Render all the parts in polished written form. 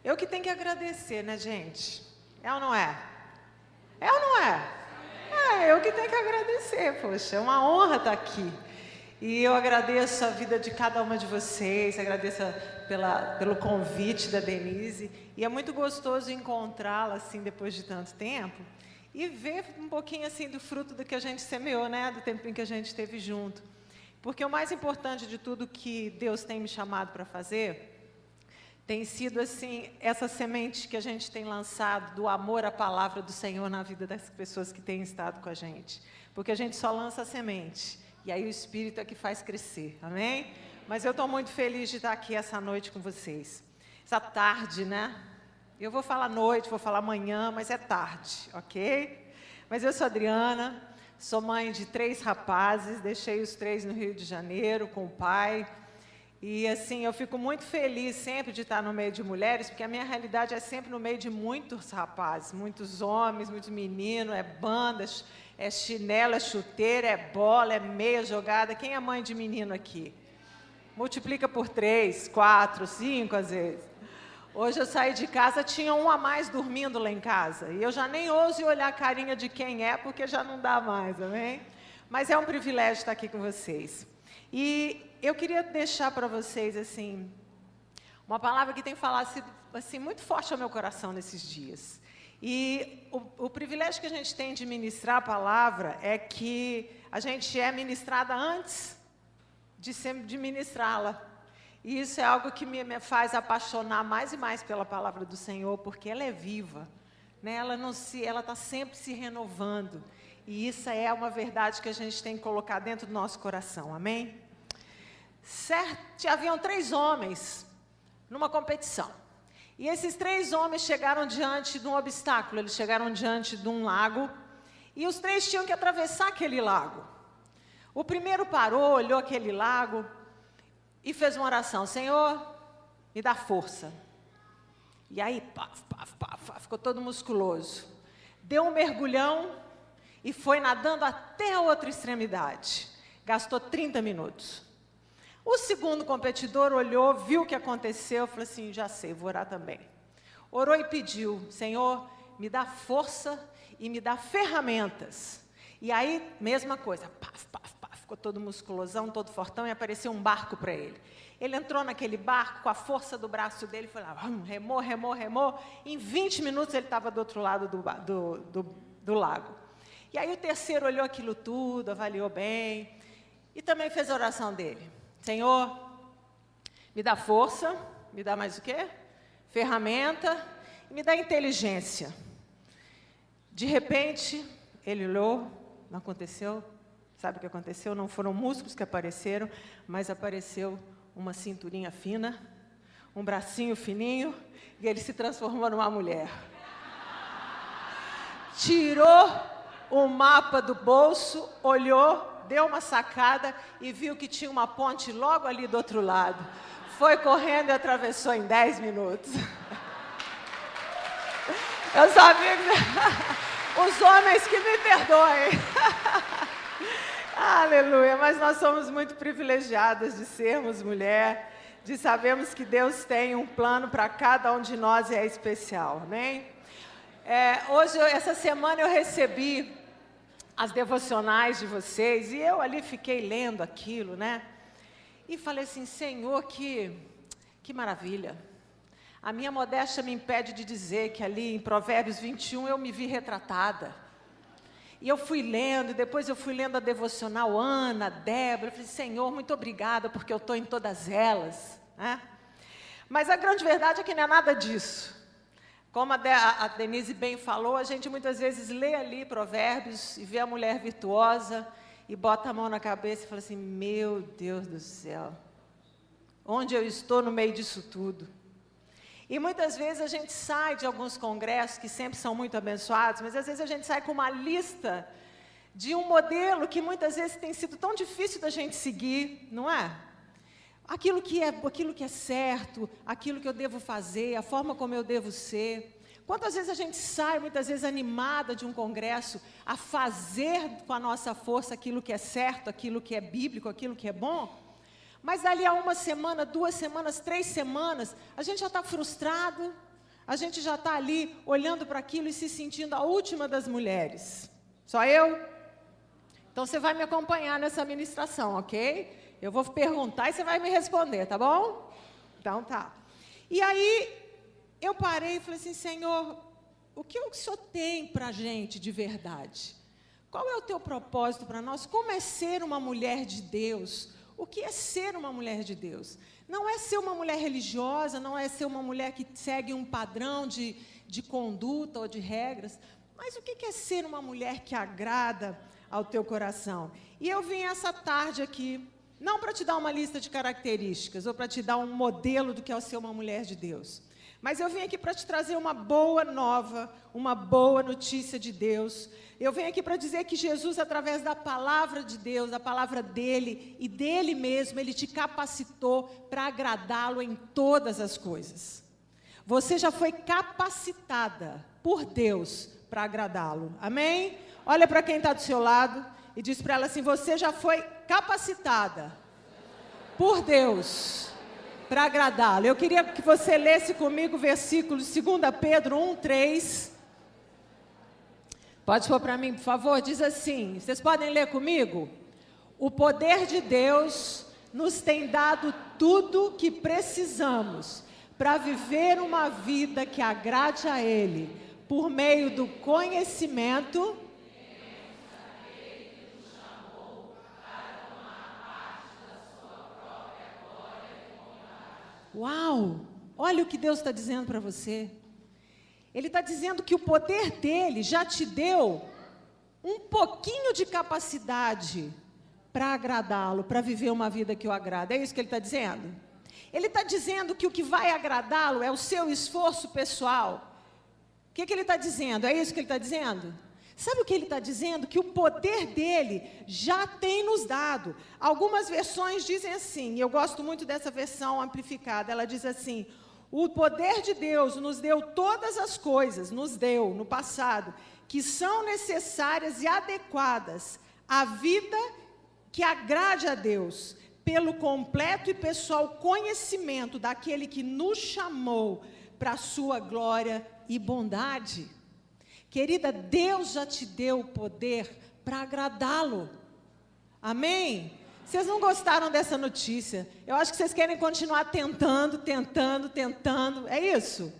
Eu que tenho que agradecer, né, gente? É ou não é? É ou não é? É, eu que tenho que agradecer, poxa, é uma honra estar aqui. E eu agradeço a vida de cada uma de vocês, agradeço pelo convite da Denise. E é muito gostoso encontrá-la, assim, depois de tanto tempo. E ver um pouquinho, assim, do fruto do que a gente semeou, né? Do tempo em que a gente esteve junto. Porque o mais importante de tudo que Deus tem me chamado para fazer tem sido, assim, essa semente que a gente tem lançado do amor à palavra do Senhor na vida das pessoas que têm estado com a gente. Porque a gente só lança a semente, e aí o Espírito é que faz crescer, amém? Mas eu estou muito feliz de estar aqui essa noite com vocês. Essa tarde, né? Eu vou falar noite, vou falar manhã, mas é tarde, ok? Mas eu sou Adriana, sou mãe de 3 rapazes, deixei os 3 no Rio de Janeiro com o pai. E assim, eu fico muito feliz sempre de estar no meio de mulheres, porque a minha realidade é sempre no meio de muitos rapazes, muitos homens, muitos meninos, é banda, é chinelo, é chuteira, é bola, é meia jogada. Quem é mãe de menino aqui? Multiplica por 3, 4, 5 às vezes. Hoje eu saí de casa, tinha um a mais dormindo lá em casa, e eu já nem ouso olhar a carinha de quem é, porque já não dá mais, amém? Mas é um privilégio estar aqui com vocês. E eu queria deixar para vocês, assim, uma palavra que tem falado assim, muito forte ao meu coração nesses dias. E o privilégio que a gente tem de ministrar a palavra é que a gente é ministrada antes de ministrá-la. E isso é algo que me faz apaixonar mais e mais pela palavra do Senhor, porque ela é viva, né? Ela está sempre se renovando. E isso é uma verdade que a gente tem que colocar dentro do nosso coração, amém? Haviam 3 homens numa competição. E esses 3 homens chegaram diante de um obstáculo, eles chegaram diante de um lago, e os 3 tinham que atravessar aquele lago. O primeiro parou, olhou aquele lago e fez uma oração: Senhor, me dá força. E aí, ficou todo musculoso. Deu um mergulhão e foi nadando até a outra extremidade. Gastou 30 minutos. O segundo competidor olhou, viu o que aconteceu, falou assim: já sei, vou orar também. Orou e pediu: Senhor, me dá força e me dá ferramentas. E aí, mesma coisa, ficou todo musculosão, todo fortão, e apareceu um barco para ele. Ele entrou naquele barco com a força do braço dele, foi lá, remou. Em 20 minutos ele estava do outro lado do lago. E aí o terceiro olhou aquilo tudo, avaliou bem, e também fez a oração dele: Senhor, me dá força, me dá mais o quê? Ferramenta, e me dá inteligência. De repente, ele olhou, não aconteceu. Sabe o que aconteceu? Não foram músculos que apareceram, mas apareceu uma cinturinha fina, um bracinho fininho, e ele se transformou numa mulher. Tirou o mapa do bolso, olhou, deu uma sacada e viu que tinha uma ponte logo ali do outro lado. Foi correndo e atravessou em 10 minutos. Eu sabia que... Os homens que me perdoem. Aleluia, mas nós somos muito privilegiadas de sermos mulher, de sabermos que Deus tem um plano para cada um de nós e é especial, amém? Essa semana eu recebi as devocionais de vocês, e eu ali fiquei lendo aquilo, né? E falei assim: Senhor, que maravilha. A minha modéstia me impede de dizer que ali em Provérbios 21 eu me vi retratada. E eu fui lendo, e depois eu fui lendo a devocional Ana, Débora, eu falei: Senhor, muito obrigada, porque eu estou em todas elas, né? Mas a grande verdade é que não é nada disso. Como a Denise bem falou, a gente muitas vezes lê ali Provérbios e vê a mulher virtuosa e bota a mão na cabeça e fala assim: meu Deus do céu, onde eu estou no meio disso tudo? E muitas vezes a gente sai de alguns congressos que sempre são muito abençoados, mas às vezes a gente sai com uma lista de um modelo que muitas vezes tem sido tão difícil da gente seguir, não é? Aquilo que é certo, aquilo que eu devo fazer, a forma como eu devo ser. Quantas vezes a gente sai, muitas vezes animada de um congresso, a fazer com a nossa força aquilo que é certo, aquilo que é bíblico, aquilo que é bom, mas ali há 1 semana, 2 semanas, 3 semanas, a gente já está frustrado, a gente já está ali olhando para aquilo e se sentindo a última das mulheres. Só eu? Então você vai me acompanhar nessa ministração, ok? Eu vou perguntar e você vai me responder, tá bom? Então tá. E aí eu parei e falei assim, Senhor, o que o Senhor tem para a gente de verdade? Qual é o teu propósito para nós? Como é ser uma mulher de Deus? O que é ser uma mulher de Deus? Não é ser uma mulher religiosa, não é ser uma mulher que segue um padrão de conduta ou de regras, mas o que é ser uma mulher que agrada ao teu coração? E eu vim essa tarde aqui, não para te dar uma lista de características, ou para te dar um modelo do que é ser uma mulher de Deus, mas eu vim aqui para te trazer uma boa nova, uma boa notícia de Deus. Eu venho aqui para dizer que Jesus, através da palavra de Deus, da palavra dele e dele mesmo, ele te capacitou para agradá-lo em todas as coisas. Você já foi capacitada por Deus para agradá-lo. Amém? Olha para quem está do seu lado e diz para ela assim, você já foi capacitada por Deus para agradá-lo. Eu queria que você lesse comigo o versículo 2 Pedro 1:3. Pode pôr para mim, por favor? Diz assim, vocês podem ler comigo? O poder de Deus nos tem dado tudo que precisamos para viver uma vida que agrade a Ele, por meio do conhecimento. Uau! Olha o que Deus está dizendo para você. Ele está dizendo que o poder dele já te deu um pouquinho de capacidade para agradá-lo, para viver uma vida que o agrada. É isso que ele está dizendo? Ele está dizendo que o que vai agradá-lo é o seu esforço pessoal. O que ele está dizendo? É isso que ele está dizendo? Sabe o que ele está dizendo? Que o poder dele já tem nos dado. Algumas versões dizem assim, e eu gosto muito dessa versão amplificada, ela diz assim, o poder de Deus nos deu todas as coisas, nos deu no passado, que são necessárias e adequadas à vida que agrade a Deus, pelo completo e pessoal conhecimento daquele que nos chamou para a sua glória e bondade. Querida, Deus já te deu o poder para agradá-lo. Amém? Vocês não gostaram dessa notícia? Eu acho que vocês querem continuar tentando. É isso?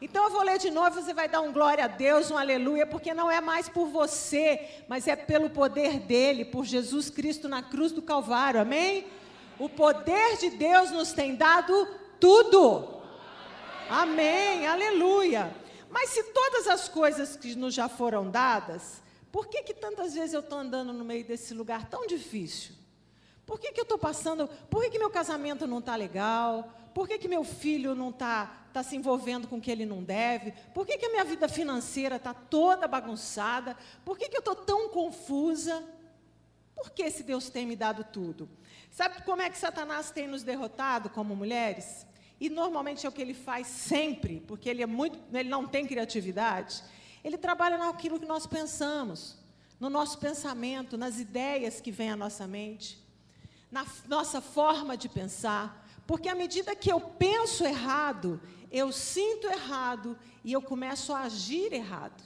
Então eu vou ler de novo, você vai dar um glória a Deus, um aleluia, porque não é mais por você, mas é pelo poder dele, por Jesus Cristo na cruz do Calvário. Amém? O poder de Deus nos tem dado tudo. Amém, aleluia. Mas se todas as coisas que nos já foram dadas, por que tantas vezes eu estou andando no meio desse lugar tão difícil? Por que eu estou passando, por que meu casamento não está legal? Por que meu filho não está se envolvendo com o que ele não deve? Por que a minha vida financeira está toda bagunçada? Por que eu estou tão confusa? Por que esse Deus tem me dado tudo? Sabe como é que Satanás tem nos derrotado como mulheres? E normalmente é o que ele faz sempre, porque ele não tem criatividade. Ele trabalha naquilo que nós pensamos, no nosso pensamento, nas ideias que vêm à nossa mente, na nossa forma de pensar. Porque à medida que eu penso errado, eu sinto errado e eu começo a agir errado.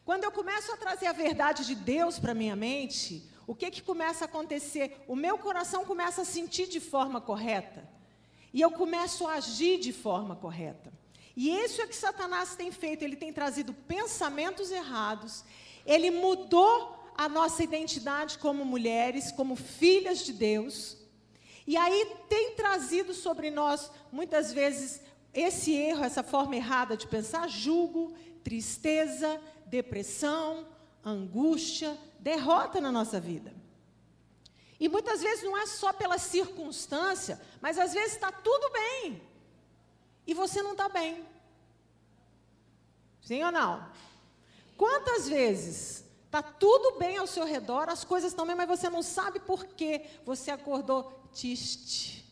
Quando eu começo a trazer a verdade de Deus para a minha mente, o que começa a acontecer? O meu coração começa a sentir de forma correta. E eu começo a agir de forma correta. E isso é que Satanás tem feito. Ele tem trazido pensamentos errados. Ele mudou a nossa identidade como mulheres, como filhas de Deus. E aí tem trazido sobre nós, muitas vezes, esse erro, essa forma errada de pensar, julgo, tristeza, depressão, angústia, derrota na nossa vida. E muitas vezes não é só pela circunstância, mas às vezes está tudo bem. E você não está bem. Sim ou não? Quantas vezes está tudo bem ao seu redor, as coisas estão bem, mas você não sabe por quê. Você acordou triste.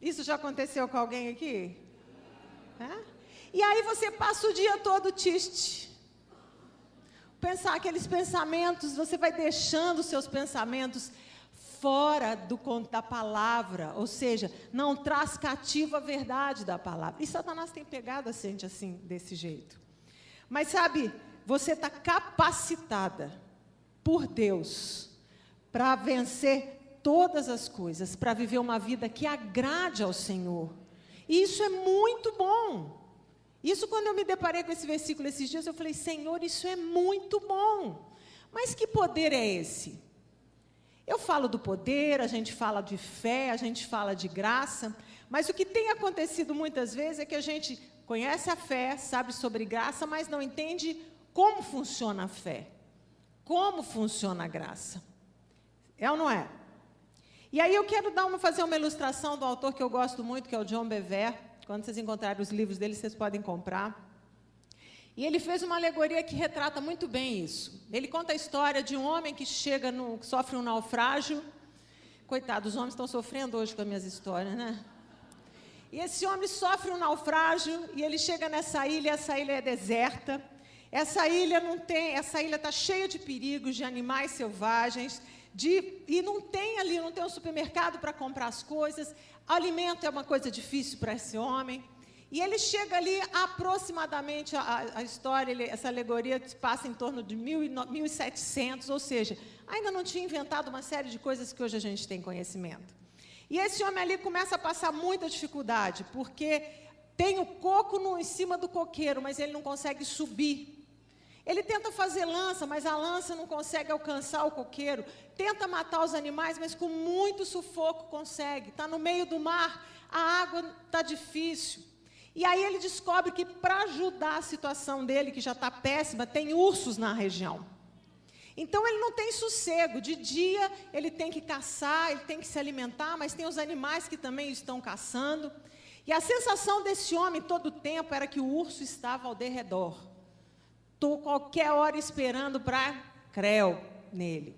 Isso já aconteceu com alguém aqui? É? E aí você passa o dia todo triste. Pensar aqueles pensamentos, você vai deixando os seus pensamentos fora da palavra, ou seja, não traz cativo a verdade da palavra. E Satanás tem pegado a gente assim, desse jeito. Mas sabe, você está capacitada por Deus para vencer todas as coisas, para viver uma vida que agrade ao Senhor. E isso é muito bom. Isso, quando eu me deparei com esse versículo esses dias, eu falei, Senhor, isso é muito bom. Mas que poder é esse? Eu falo do poder, a gente fala de fé, a gente fala de graça, mas o que tem acontecido muitas vezes é que a gente conhece a fé, sabe sobre graça, mas não entende como funciona a fé, como funciona a graça. É ou não é? E aí eu quero fazer uma ilustração do autor que eu gosto muito, que é o John Bevere. Quando vocês encontrarem os livros dele, vocês podem comprar. E ele fez uma alegoria que retrata muito bem isso. Ele conta a história de um homem que sofre um naufrágio. Coitado, os homens estão sofrendo hoje com as minhas histórias, né? E esse homem sofre um naufrágio e ele chega nessa ilha, essa ilha é deserta. Essa ilha está cheia de perigos, de animais selvagens, e não tem um supermercado para comprar as coisas. Alimento é uma coisa difícil para esse homem. E ele chega ali aproximadamente, a história, essa alegoria passa em torno de 1700, ou seja, ainda não tinha inventado uma série de coisas que hoje a gente tem conhecimento. E esse homem ali começa a passar muita dificuldade, porque tem o coco em cima do coqueiro, mas ele não consegue subir. Ele tenta fazer lança, mas a lança não consegue alcançar o coqueiro. Tenta matar os animais, mas com muito sufoco consegue. Está no meio do mar, a água está difícil. E aí ele descobre que para ajudar a situação dele, que já está péssima, tem ursos na região. Então ele não tem sossego. De dia ele tem que caçar, ele tem que se alimentar, mas tem os animais que também estão caçando. E a sensação desse homem todo o tempo era que o urso estava ao derredor. Estou qualquer hora esperando para creu nele.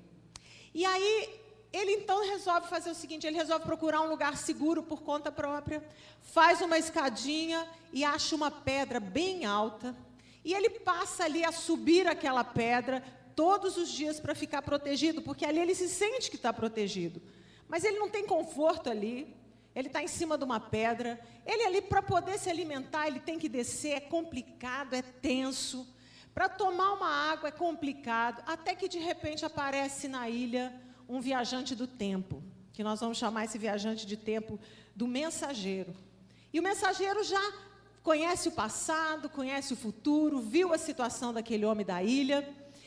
E aí, ele então resolve fazer o seguinte, ele resolve procurar um lugar seguro por conta própria, faz uma escadinha e acha uma pedra bem alta, e ele passa ali a subir aquela pedra todos os dias para ficar protegido, porque ali ele se sente que está protegido. Mas ele não tem conforto ali, ele está em cima de uma pedra, ele ali para poder se alimentar, ele tem que descer, é complicado, é tenso. Para tomar uma água é complicado, até que de repente aparece na ilha um viajante do tempo, que nós vamos chamar esse viajante de tempo do mensageiro. E o mensageiro já conhece o passado, conhece o futuro, viu a situação daquele homem da ilha,